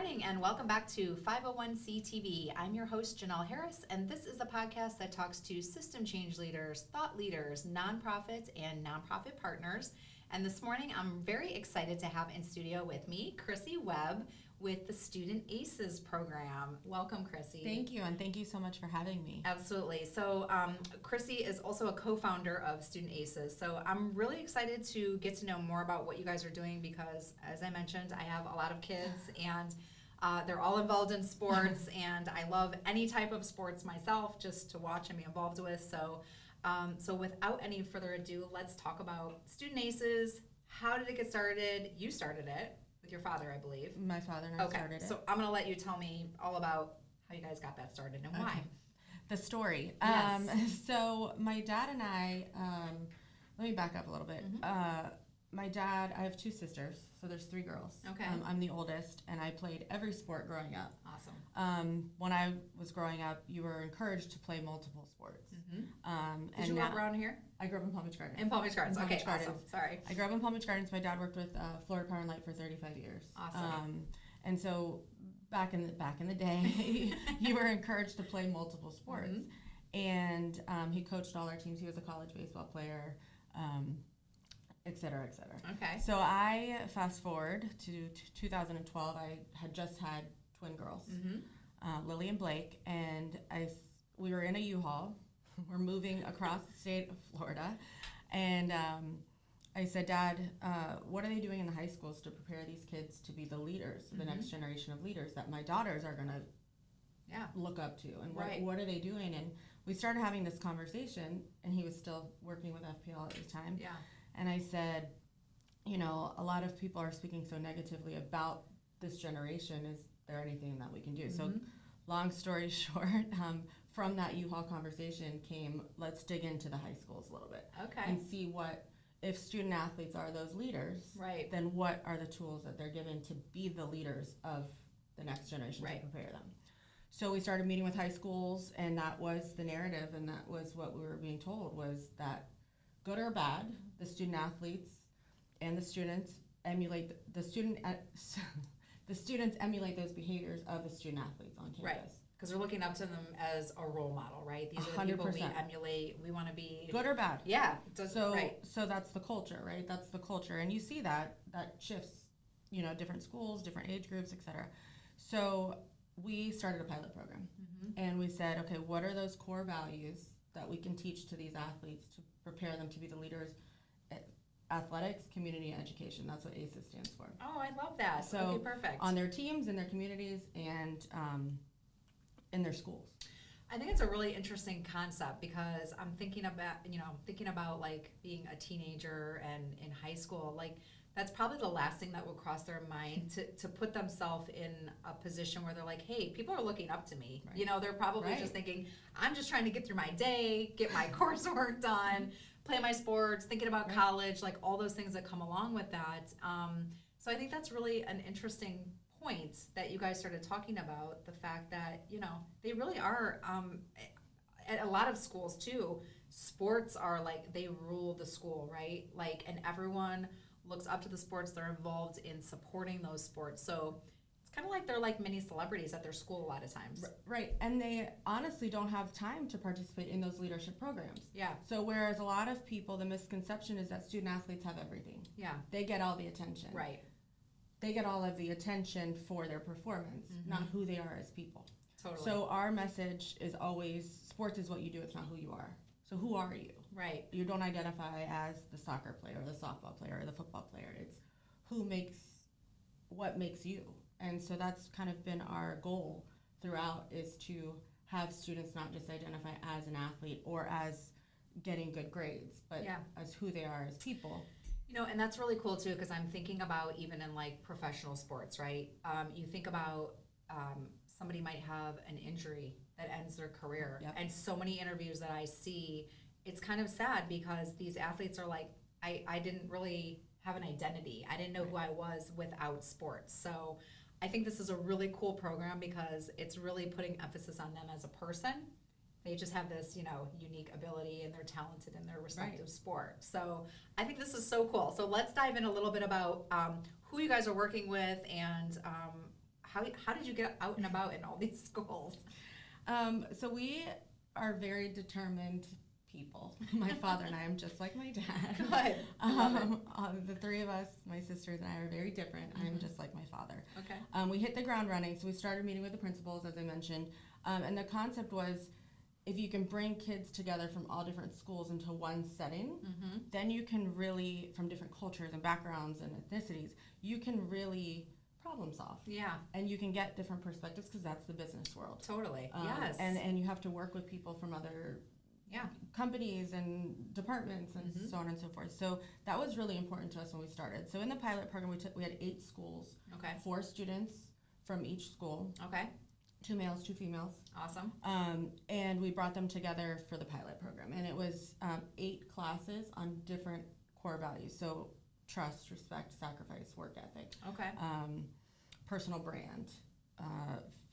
morning and welcome back to 501c TV. I'm your host, Janelle Harris, and this is a podcast that talks to system change leaders, thought leaders, nonprofits, and nonprofit partners. And this morning, I'm very excited to have in studio with me, Krissy Webb with the Student ACEs program. Welcome, Krissy. Thank you, and thank you so much for having me. Absolutely. So Krissy is also a co-founder of Student ACEs. So I'm really excited to get to know more about what you guys are doing because, as I mentioned, I have a lot of kids and they're all involved in sports and I love any type of sports myself just to watch and be involved with. So without any further ado, let's talk about Student ACEs. How did it get started? You started it with your father, I believe. My father and I started it. So I'm going to let you tell me all about how you guys got that started and why. The story. Yes. So my dad and I, let me back up a little bit. Mm-hmm. My dad, I have two sisters, so there's three girls. Okay. I'm the oldest, and I played every sport growing up. Awesome. When I was growing up, you were encouraged to play multiple sports. Mm-hmm. Did you grow up around here? I grew up in Palm Beach Gardens. In Palm Beach Gardens. Okay, Gardens. Awesome. Sorry. I grew up in Palm Beach Gardens. My dad worked with Florida Power and Light for 35 years. Awesome. And so back in the day, you were encouraged to play multiple sports. Mm-hmm. And he coached all our teams. He was a college baseball player, et cetera, et cetera. Okay. So I fast forward to 2012. I had just had twin girls, Lily and Blake, and we were in a U-Haul. We're moving across the state of Florida, and I said, Dad, what are they doing in the high schools to prepare these kids to be the leaders, the next generation of leaders that my daughters are going to look up to? And what are they doing? And we started having this conversation, and he was still working with FPL at the time. Yeah. And I said, you know, a lot of people are speaking so negatively about this generation. Is there anything that we can do? So long story short, from that U-Haul conversation came, let's dig into the high schools a little bit. Okay. And see if student athletes are those leaders, then what are the tools that they're given to be the leaders of the next generation to prepare them? So we started meeting with high schools, and that was the narrative, and that was what we were being told, was that good or bad, the student athletes and the students emulate the students emulate those behaviors of the student athletes on campus. Right, because they're looking up to them as a role model, right? These are the people we emulate. We want to be good or bad. Yeah. So that's the culture, right? That's the culture, and you see that shifts, different schools, different age groups, etc. So we started a pilot program, and we said, okay, what are those core values that we can teach to these athletes to prepare them to be the leaders? Athletics, community, education. That's what ACES stands for. Oh, I love that. So okay, perfect. On their teams, in their communities, and in their schools. I think it's a really interesting concept because I'm thinking about like being a teenager and in high school, like that's probably the last thing that would cross their mind to put themselves in a position where they're like, hey, people are looking up to me. Right. They're probably just thinking, I'm just trying to get through my day, get my coursework done, play my sports, thinking about college, like all those things that come along with that. So I think that's really an interesting point that you guys started talking about, the fact that, they really are, at a lot of schools too, sports are like, they rule the school, right? Like, and everyone looks up to the sports, they're involved in supporting those sports. So it's kind of like they're like mini celebrities at their school a lot of times. Right, and they honestly don't have time to participate in those leadership programs. Yeah. So whereas a lot of people, the misconception is that student athletes have everything. Yeah. They get all the attention. Right. They get all of the attention for their performance, not who they are as people. Totally. So our message is always, sports is what you do, it's not who you are. So who are you? Right. You don't identify as the soccer player or the softball player or the football player. It's what makes you. And so that's kind of been our goal throughout, is to have students not just identify as an athlete or as getting good grades, but as who they are as people. And that's really cool too, because I'm thinking about even in like professional sports, right? You think about somebody might have an injury that ends their career. Yep. And so many interviews that I see, it's kind of sad because these athletes are like, I didn't really have an identity. I didn't know who I was without sports. So I think this is a really cool program because it's really putting emphasis on them as a person. They just have this, unique ability and they're talented in their respective sport. So I think this is so cool. So let's dive in a little bit about who you guys are working with and how did you get out and about in all these schools? So we are very determined people. My father and I am just like my dad. Good. The three of us, my sisters and I, are very different. I'm just like my father. Okay. We hit the ground running, so we started meeting with the principals, as I mentioned, and the concept was, if you can bring kids together from all different schools into one setting, then you can really, from different cultures and backgrounds and ethnicities, you can really problem solve. Yeah. And you can get different perspectives, because that's the business world. Totally. Yes. And you have to work with people from other companies and departments and so on and so forth. So that was really important to us when we started. So in the pilot program, we had 8 schools, 4 students from each school. Okay. 2 males, 2 females. Awesome. And we brought them together for the pilot program. And it was 8 classes on different core values. So trust, respect, sacrifice, work ethic. Okay. Personal brand,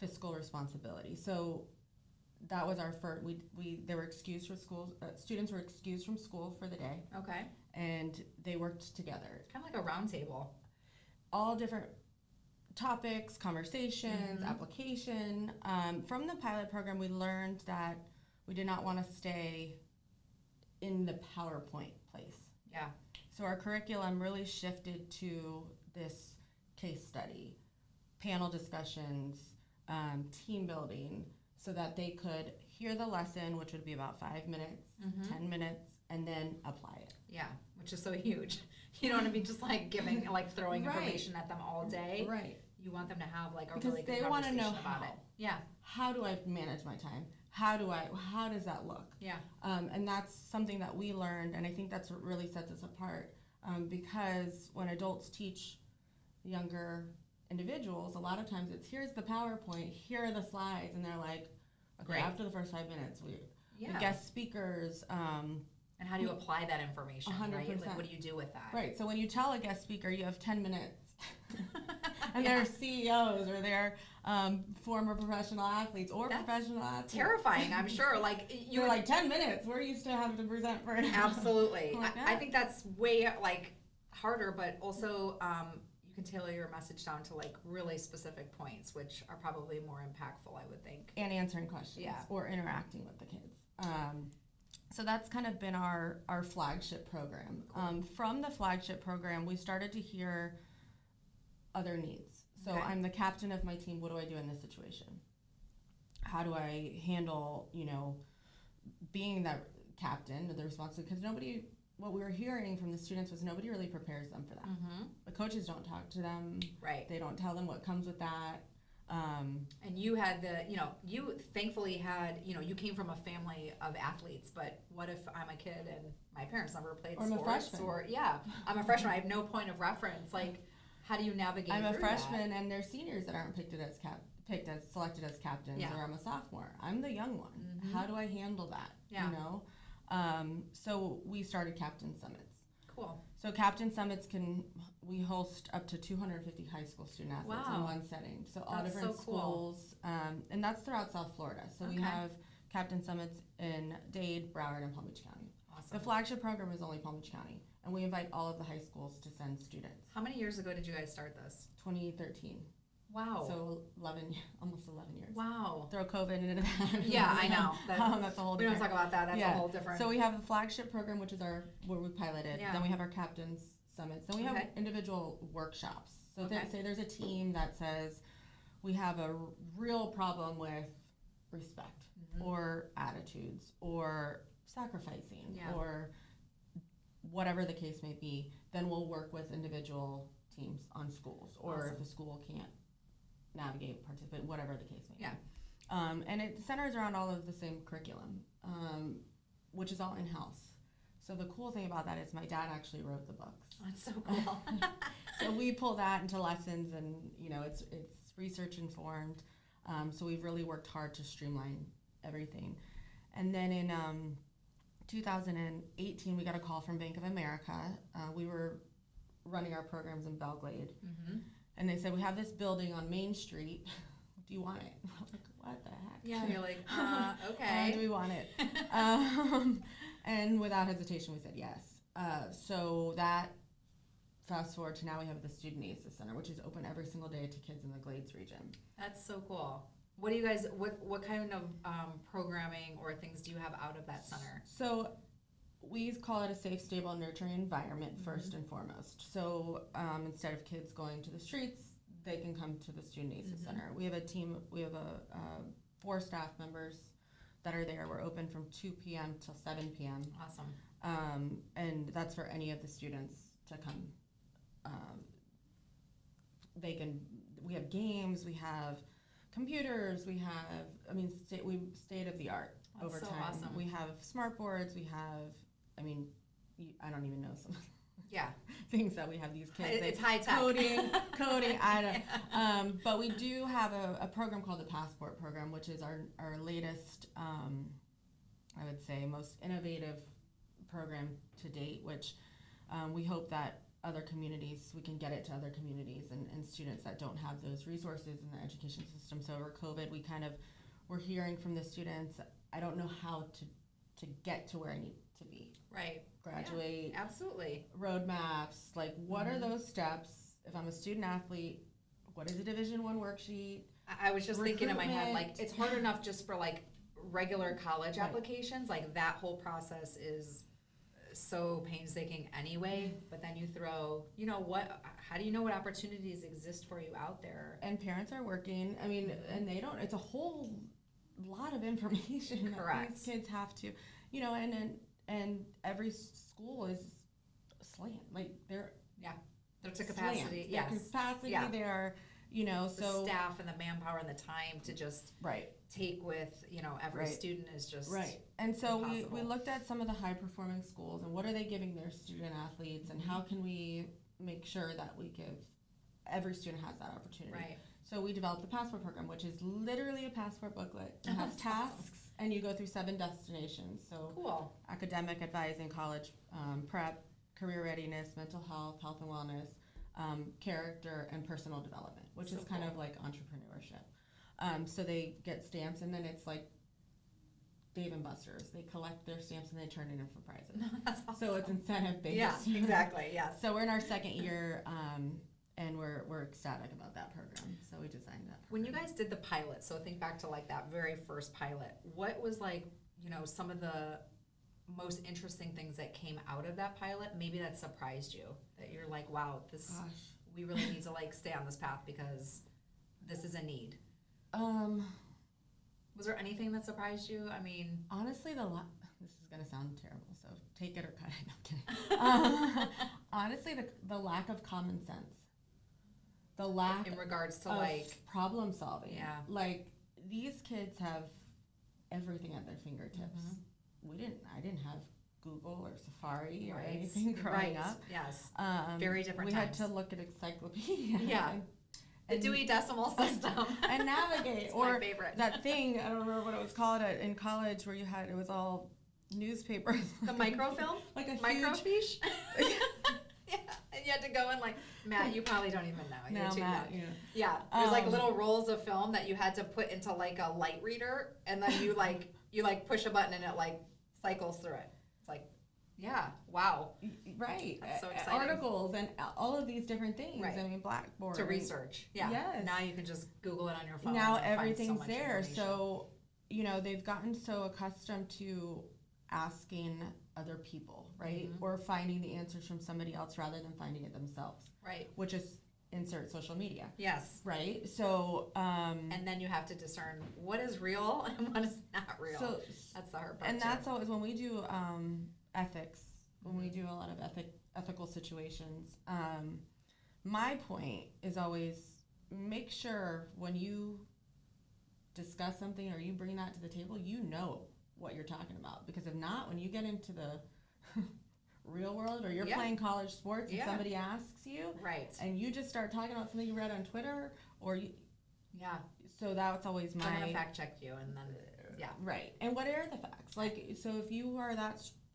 fiscal responsibility. So that was our first, they were excused from schools, students were excused from school for the day. Okay. And they worked together. Kind of like a round table. All different topics, conversations, application. From the pilot program, we learned that we did not want to stay in the PowerPoint place. Yeah. So our curriculum really shifted to this case study, panel discussions, team building, so that they could hear the lesson, which would be about 5 minutes, 10 minutes, and then apply it. Yeah, which is so huge. You don't want to be just like giving, like throwing information at them all day. Right. You want them to have like a Because really good they want to conversation know about how. it. Yeah. How do I manage my time? How does that look? Yeah. And that's something that we learned, and I think that's what really sets us apart. Because when adults teach younger individuals, a lot of times it's, here's the PowerPoint, here are the slides, and they're like, okay, after the first 5 minutes, we guest speakers. And how do you apply that information, 100%. right? Like, what do you do with that? Right, so when you tell a guest speaker you have 10 minutes, and they're CEOs or they're former professional athletes or professional athletes. Terrifying, I'm sure. Like you're like 10 minutes. We're used to having to present for an hour. Absolutely. I think that's way like harder, but also you can tailor your message down to like really specific points, which are probably more impactful, I would think. And answering questions or interacting with the kids. So that's kind of been our flagship program. Cool. From the flagship program, we started to hear other needs. So I'm the captain of my team. What do I do in this situation? How do I handle, being that captain, the responsibility? Because what we were hearing from the students was nobody really prepares them for that. The coaches don't talk to them. Right. They don't tell them what comes with that. And you had you thankfully had, you came from a family of athletes, but what if I'm a kid and my parents never played sports? I'm a freshman. I'm a freshman. I have no point of reference. Like, how do you navigate I'm a through freshman, that? And they're seniors that aren't selected as captains, or I'm a sophomore. I'm the young one. How do I handle that? Yeah. So we started Captain Summits. Cool. So Captain Summits we host up to 250 high school student athletes in one setting. So all That's different so cool. schools, and that's throughout South Florida. So we have Captain Summits in Dade, Broward, and Palm Beach County. Awesome. The flagship program is only Palm Beach County, and we invite all of the high schools to send students. How many years ago did you guys start this? 2013. Wow. So almost 11 years. Wow. Throw COVID into that. Yeah, I know. That's a whole we different. don't talk about that. That's a whole different. So we have the flagship program, which is where we piloted. Yeah. Then we have our captains summits. Then we have individual workshops. So say there's a team that says we have a real problem with respect or attitudes or sacrificing or whatever the case may be. Then we'll work with individual teams on schools, or if a school can't navigate, participate, whatever the case may be. And it centers around all of the same curriculum, which is all in-house. So the cool thing about that is my dad actually wrote the books. That's so cool. So we pull that into lessons, and it's research informed. So we've really worked hard to streamline everything. And then in 2018, we got a call from Bank of America. We were running our programs in Belglade. And they said, we have this building on Main Street. Do you want it? I'm like, what the heck? Yeah, you're like, okay. Do we want it? And without hesitation, we said yes. So that fast forward to now, we have the Student ACES Center, which is open every single day to kids in the Glades region. That's so cool. What do you guys, what kind of programming or things do you have out of that center? So we call it a safe, stable, nurturing environment first and foremost. So instead of kids going to the streets, they can come to the Student ACES Center. We have a team, we have 4 staff members that are there. We're open from 2 p.m. till 7 p.m. Awesome. And that's for any of the students to come. We have games, we have computers, we have, state of the art over so time. awesome. We have smart boards, we have, I don't even know some things that we have these kids. It's high tech. Coding, I don't. But we do have a program called the Passport Program, which is our latest, I would say, most innovative program to date, which we hope that other communities, we can get it to other communities and students that don't have those resources in the education system. So over COVID, we're hearing from the students, I don't know how to get to where I need to be. Right. Graduate. Yeah, absolutely. Roadmaps, like what are those steps? If I'm a student athlete, what is a Division I worksheet? I was just thinking in my head, like, it's hard enough just for like regular college applications. Like that whole process is so painstaking anyway, but then you throw, how do you know what opportunities exist for you out there? And parents are working, and they don't, it's a whole lot of information. Correct. That these kids have to, and every school is slant, like they're to capacity. Slant. Yes. Their capacity, they're, the so staff and the manpower and the time to just take with, every student is just And so impossible. we looked at some of the high performing schools and what are they giving their student athletes and how can we make sure that we give every student has that opportunity. Right. So we developed the Passport Program, which is literally a passport booklet. It has tasks and you go through 7 destinations. So cool. Academic advising, college prep, career readiness, mental health, health and wellness, character, and personal development, which is kind of like entrepreneurship. So they get stamps, and then it's like Dave and Buster's. They collect their stamps and they turn it in for prizes. That's awesome. So it's incentive based. Yeah, exactly. Yes. So we're in our 2nd year, and we're ecstatic about that program. So we designed that program. When you guys did the pilot, so think back to like that very first pilot. What was like, some of the most interesting things that came out of that pilot? Maybe that surprised you, that you're like, wow, we really need to like stay on this path because this is a need. Was there anything that surprised you? Honestly, this is gonna sound terrible, so take it or cut it. I'm kidding. Honestly, the lack of common sense, the lack in regards to of like problem solving. Yeah. Like these kids have everything at their fingertips. I didn't have Google or Safari or anything growing up. Yes. Very different We times. had to look at encyclopedias. Yeah. The Dewey Decimal System. And navigate. It's or my favorite. That thing, I don't remember what it was called in college, where it was all newspapers. The microfilm? Like a microfiche? Yeah. And you had to go in like, Matt, you probably don't even know. You're too Matt, young. Yeah. It was like little rolls of film that you had to put into like a light reader, and then you push a button and it like cycles through it. It's like, yeah, wow. Right. That's so exciting. Articles and all of these different things. Right. Blackboard. To research. Yeah. Yes. Now you can just Google it on your phone. Now and find everything's so there. So, they've gotten so accustomed to asking other people, right? Or finding the answers from somebody else rather than finding it themselves. Right. Which is insert social media. Yes. Right? So, and then you have to discern what is real and what is not real. So that's the hard part. And that's always when we do ethics, when we do a lot of ethical situations, my point is always make sure when you discuss something or you bring that to the table, you know what you're talking about. Because if not, when you get into the real world or you're playing college sports and somebody asks you, and you just start talking about something you read on Twitter or you, so that's always my. I'm gonna fact check you and then right. And what are the facts? Like, so if you are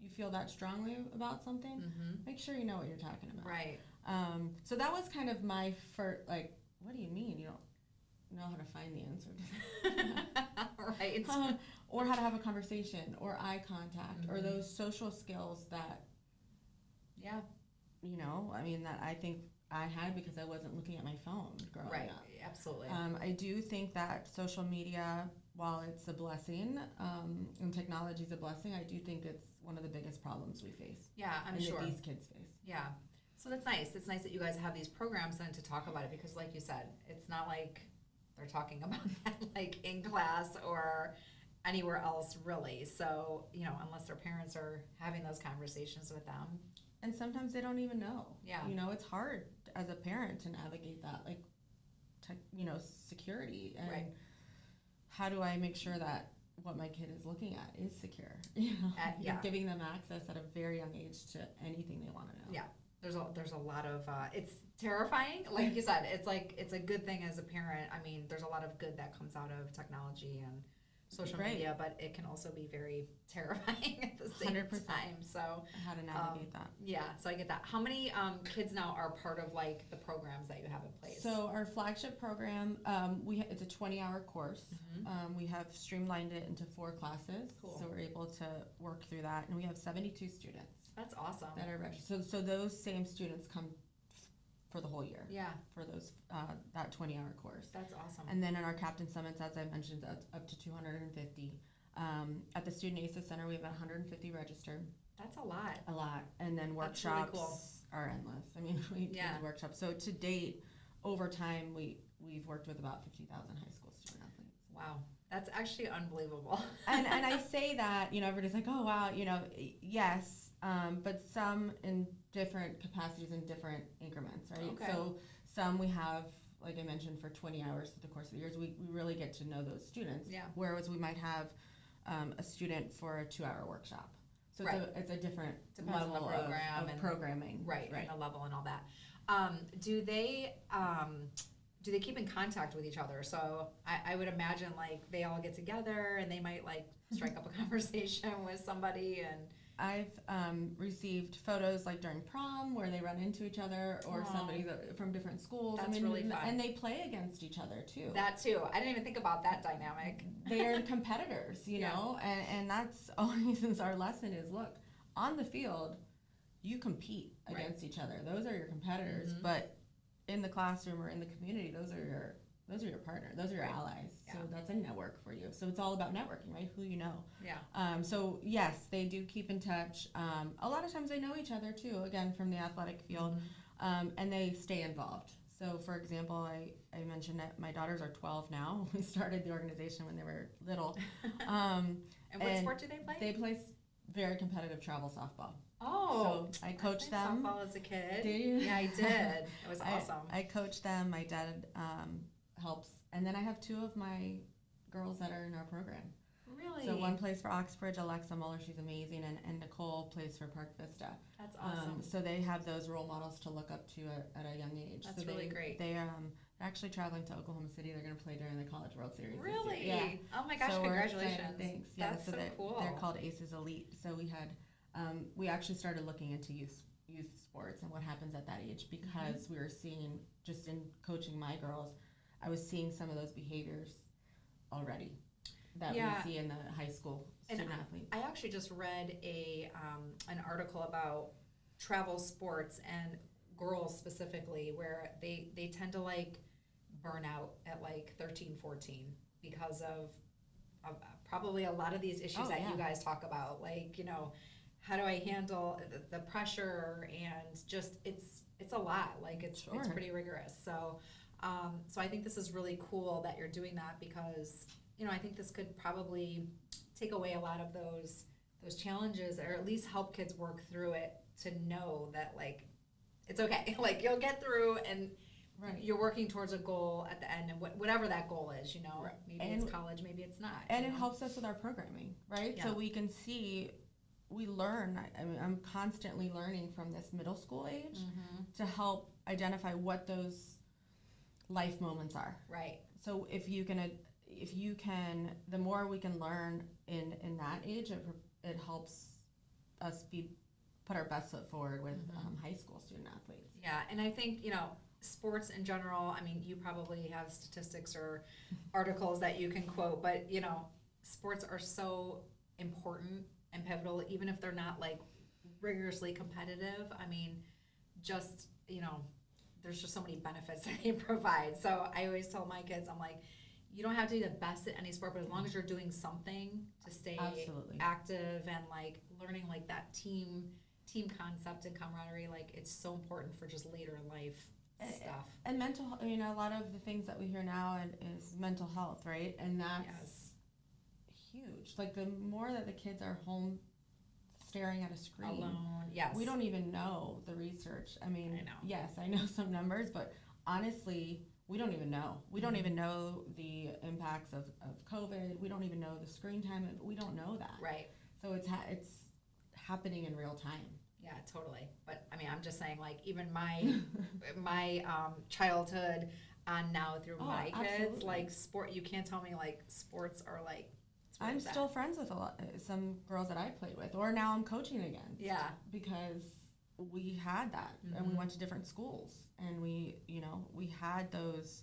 you feel that strongly about something, make sure you know what you're talking about. Right. So that was kind of my first, like, what do you mean you don't know how to find the answer? Right. Or how to have a conversation or eye contact or those social skills that you know, I mean, that I think I had because I wasn't looking at my phone growing up. Absolutely. I do think that social media, while it's a blessing, and technology is a blessing, I do think it's one of the biggest problems we face. Yeah, I'm sure. That these kids face. Yeah. So that's nice. It's nice that you guys have these programs then to talk about it, because like you said, it's not like they're talking about that like in class or anywhere else really. So, you know, unless their parents are having those conversations with them. And sometimes they don't even know. Yeah. You know, it's hard as a parent to navigate that, like, you know, security. And how do I make sure that what my kid is looking at is secure? You know, giving them access at a very young age to anything they want to know. Yeah. There's a lot of, it's terrifying. Like you said, it's like, it's a good thing as a parent. I mean, there's a lot of good that comes out of technology and social media, but it can also be very terrifying at the same 100%. time. So how to navigate that. Yeah, so I get that. How many kids now are part of like the programs that you have in place? So our flagship program, it's a 20-hour course. We have streamlined it into 4 classes. Cool. So we're able to work through that, and we have 72 students. That's awesome. That are registered. So those same students come for the whole year. Yeah. For those that 20-hour course. That's awesome. And then in our Captain Summits, as I mentioned, up to 250. At the Student ACES Center, we have 150 registered. That's a lot. A lot. And then workshops really cool. are endless. I mean, we do workshops. So to date, over time, we've worked with about 50,000 high school student athletes. Wow. That's actually unbelievable. and I say that, you know, everybody's like, oh, wow, you know, yes, but some in different capacities in different increments, right? Okay. So some we have, like I mentioned, for 20 hours through the course of the years, we really get to know those students. Yeah. Whereas we might have a student for a 2-hour workshop. So it's a different level on the program of programming. Right, and the level and all that. Do they keep in contact with each other? So I would imagine like they all get together and they might like strike up a conversation with somebody. And I've received photos like during prom where they run into each other, or somebody from different schools. That's really fun. And they play against each other too. That too. I didn't even think about that dynamic. They are competitors, you know, and that's always our lesson is, look, on the field, you compete against each other. Those are your competitors, but in the classroom or in the community, those are your partner. Those are your allies. So that's a network for you. So it's all about networking, right? Who you know. Yeah. So yes, they do keep in touch. A lot of times they know each other too, again, from the athletic field, and they stay involved. So for example, I mentioned that my daughters are 12 now. We started the organization when they were little. And what sport do they play? They play very competitive travel softball. Oh, so I coached them. Softball as a kid. Did you? Yeah, I did. It was awesome. I coached them. My dad helps, and then I have 2 of my girls that are in our program. Really? So one plays for Oxbridge, Alexa Muller, she's amazing, and Nicole plays for Park Vista. That's awesome. So they have those role models to look up to at a young age. That's so really great. They're actually traveling to Oklahoma City. They're going to play during the College World Series. Really? This year. Yeah. Oh my gosh! So congratulations. Thanks. That's so so cool. They're called Aces Elite. So we actually started looking into youth sports and what happens at that age, because we were seeing, just in coaching my girls, I was seeing some of those behaviors already that we see in the high school student athletes. I actually just read an article about travel sports and girls specifically, where they tend to like burn out at like 13, 14 because of probably a lot of these issues that you guys talk about, like, you know, how do I handle the pressure, and just it's a lot, like it's pretty rigorous. So so I think this is really cool that you're doing that, because, you know, I think this could probably take away a lot of those challenges, or at least help kids work through it, to know that like it's okay, like you'll get through, and you're working towards a goal at the end, and whatever that goal is, you know, maybe it's college, maybe it's not. And it helps us with our programming, right? Yeah. So we can see, we learn. I mean, I'm constantly learning from this middle school age to help identify what those life moments are. Right. So if you can, the more we can learn in that age, it helps us put our best foot forward with high school student athletes. Yeah, and I think, you know, sports in general, I mean, you probably have statistics or articles that you can quote, but, you know, sports are so important and pivotal, even if they're not like rigorously competitive. I mean, just, there's just so many benefits that they provide. So I always tell my kids, I'm like, you don't have to be the best at any sport, but as long as you're doing something to stay Absolutely. active and like learning like that team concept and camaraderie, like it's so important for just later in life stuff. And mental, a lot of the things that we hear now is mental health, right? And that's huge. Like the more that the kids are home staring at a screen alone, yes, we don't even know the research. I mean, I know. Yes, I know some numbers, but honestly, we don't even know. We don't even know the impacts of COVID. We don't even know the screen time. We don't know that. Right. So it's happening in real time. Yeah, totally. But I mean, I'm just saying, like, even my childhood on now through my kids, absolutely. like sport. You can't tell me like sports are like. I'm still friends with some girls that I played with, or now I'm coaching against. Yeah. Because we had that, and we went to different schools, and we had those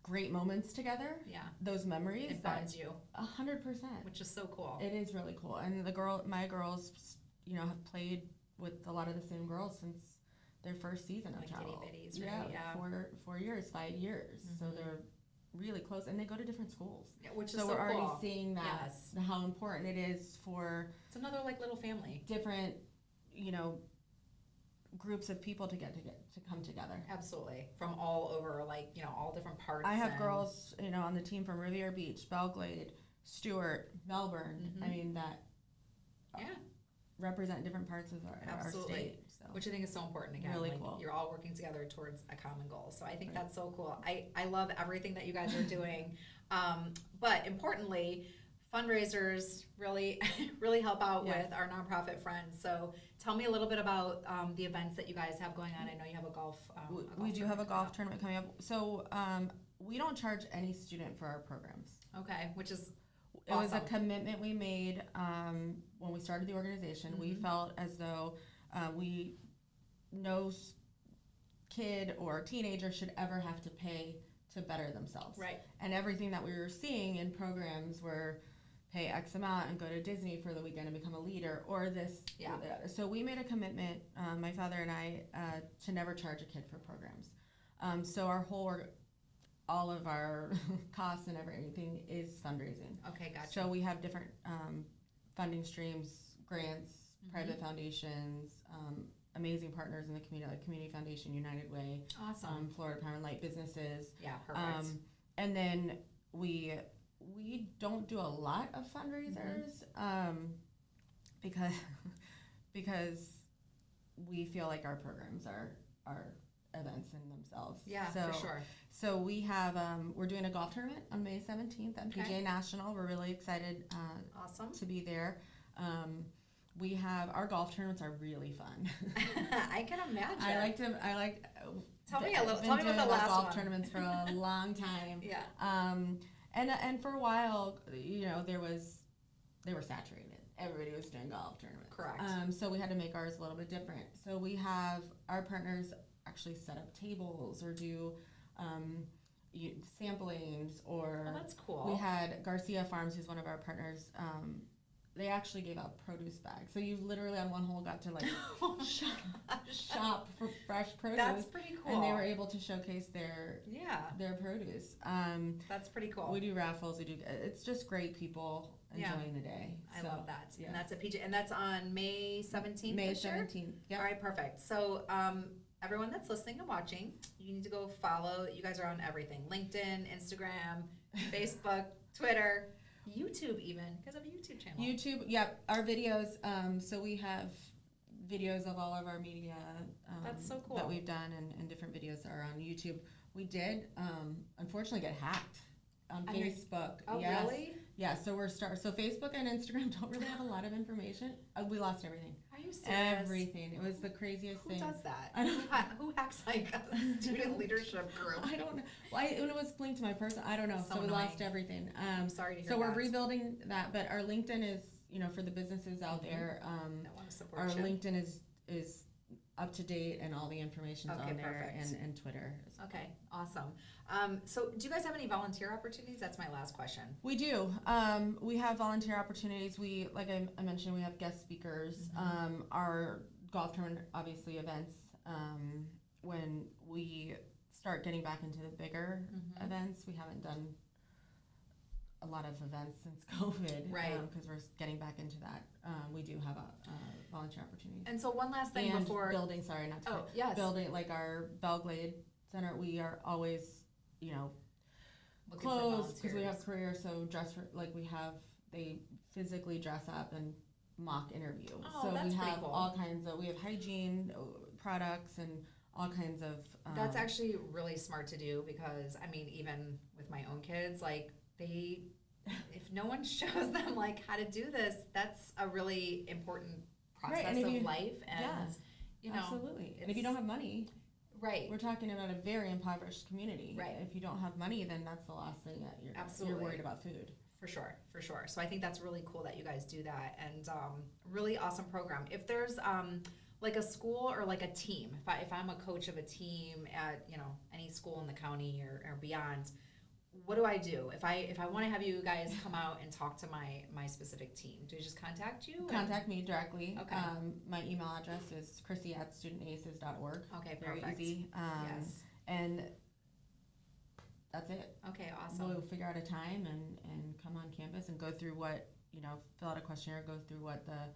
great moments together. Yeah. Those memories. It bonds you. 100%. Which is so cool. It is really cool, and my girls, have played with a lot of the same girls since their first season of travel. Kitty bitties, right? Yeah. 4 years, 5 years. So they're really close, and they go to different schools. Yeah, which is so we're already cool. seeing that how important it is for it's another like little family. Different, groups of people to come together. Absolutely, from all over, like all different parts. I have girls, on the team from Riviera Beach, Belglade, Stewart, Melbourne. I mean that. Represent different parts of our state. So. Which I think is so important. Again, really cool. You're all working together towards a common goal. So I think that's so cool. I love everything that you guys are doing. But importantly, fundraisers really really help out with our nonprofit friends. So tell me a little bit about the events that you guys have going on. I know you have a golf. We do have a golf tournament coming up. So we don't charge any student for our programs. Okay, which is It was a commitment we made when we started the organization. We felt as though no kid or teenager should ever have to pay to better themselves. Right. And everything that we were seeing in programs were pay X amount and go to Disney for the weekend and become a leader, or this. Yeah. So we made a commitment, my father and I, to never charge a kid for programs. So all of our costs and everything is fundraising. Okay, gotcha. So we have different funding streams, grants, private foundations, amazing partners in the community, like Community Foundation, United Way, awesome, Florida Power and Light businesses. Yeah, perfect. And then we don't do a lot of fundraisers because we feel like our programs are events in themselves. Yeah, for sure. So we have we're doing a golf tournament on May 17th at PGA National. We're really excited awesome to be there. We have our golf tournaments are really fun. I can imagine. Tell me about the last golf one. Tournaments for a long time. Yeah. And for a while, they were saturated. Everybody was doing golf tournaments. Correct. So we had to make ours a little bit different. So we have our partners actually set up tables or do samplings, or that's cool. We had Garcia Farms, who's one of our partners. They actually gave out produce bags, so you literally on one hole got to shop for fresh produce. That's pretty cool. And they were able to showcase their produce. That's pretty cool. We do raffles. It's just great people enjoying the day. I love that. Yeah. And that's a PJ, and that's on May 17th. May 17th. Yeah. All right, perfect. So everyone that's listening and watching, you need to go follow. You guys are on everything: LinkedIn, Instagram, Facebook, Twitter. YouTube, even because of a YouTube channel. YouTube, yep. Our videos. So we have videos of all of our media. That's so cool. That we've done, and different videos are on YouTube. We did, unfortunately, get hacked on Facebook. Oh, yes. Really? Yeah. So So Facebook and Instagram don't really have a lot of information. We lost everything. Are you serious? Everything. It was the craziest thing. Who does that? Who hacks like a student leadership group? I don't know. Well, it was linked to my person. I don't know. So we lost everything. I'm sorry to hear that. So we're that. rebuilding that, but our LinkedIn is, for the businesses out there. That want to support our you. LinkedIn is up to date, and all the information's on there, perfect. and Twitter. Okay, awesome. So do you guys have any volunteer opportunities? That's my last question. We do. We have volunteer opportunities. Like I mentioned, we have guest speakers. Our golf tournament, obviously events. When we start getting back into the bigger events, we haven't done a lot of events since COVID, right? Because we're getting back into that. We do have a volunteer opportunity. And so one last thing and before building, sorry, not to yes, building like our Belglade Center. We are always, looking closed because we volunteers. have career. So they physically dress up and mock interview. Oh, so that's we pretty have cool. all kinds of, we have hygiene products and all kinds of. That's actually really smart to do because I mean, even with my own kids, like if no one shows them like how to do this, that's a really important process of life. And absolutely. And if you don't have money, right, we're talking about a very impoverished community. Right. If you don't have money, then that's the last thing that you're worried about food. For sure. So I think that's really cool that you guys do that, and really awesome program. If there's like a school or like a team, if I'm a coach of a team at any school in the county or beyond, what do I do if I want to have you guys come out and talk to my specific team? Do I just contact you? Contact me directly. Okay. My email address is krissy@studentaces.org. Okay, Very perfect. easy. Yes. And that's it. Okay, awesome. We'll figure out a time and come on campus and go through what, fill out a questionnaire, go through what the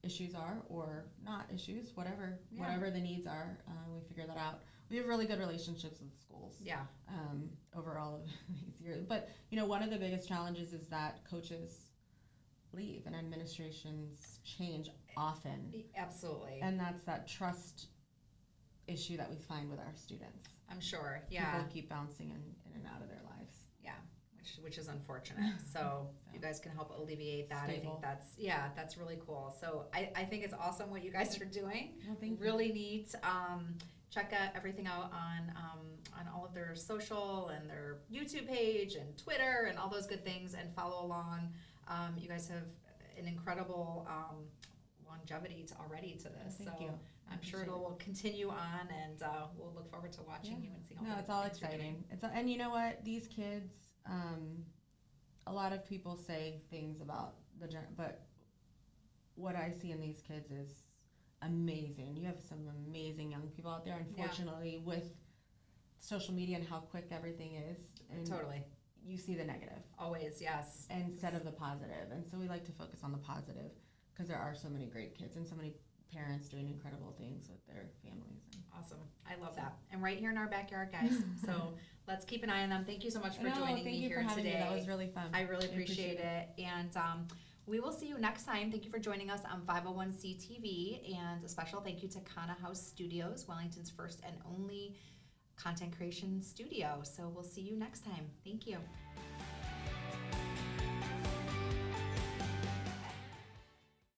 issues are or not issues, whatever the needs are. We figure that out. We have really good relationships with schools. Yeah. Over all of these years. But, one of the biggest challenges is that coaches leave and administrations change often. Absolutely. And that's that trust issue that we find with our students. I'm sure. Yeah. People keep bouncing in and out of their lives. Yeah. Which is unfortunate. So if you guys can help alleviate that, Stable. I think that's really cool. So I think it's awesome what you guys are doing. Well, thank you. Really neat. Check everything out on all of their social and their YouTube page and Twitter and all those good things, and follow along. You guys have an incredible longevity already to this. Thank you. I'm sure it will continue on, and we'll look forward to watching you and seeing all the it's all things you're exciting. And you know what? These kids, a lot of people say things about but what I see in these kids is amazing. You have some amazing young people out there. Unfortunately, with social media and how quick everything is, and Totally. you see the negative Always, yes. instead of the positive. And so we like to focus on the positive because there are so many great kids and so many parents doing incredible things with their families. Awesome. I love that. And right here in our backyard, guys. So let's keep an eye on them. Thank you so much for joining me here today. Me. That was really fun. I really appreciate it. And we will see you next time. Thank you for joining us on 501c TV. And a special thank you to Kana House Studios, Wellington's first and only content creation studio. So we'll see you next time. Thank you.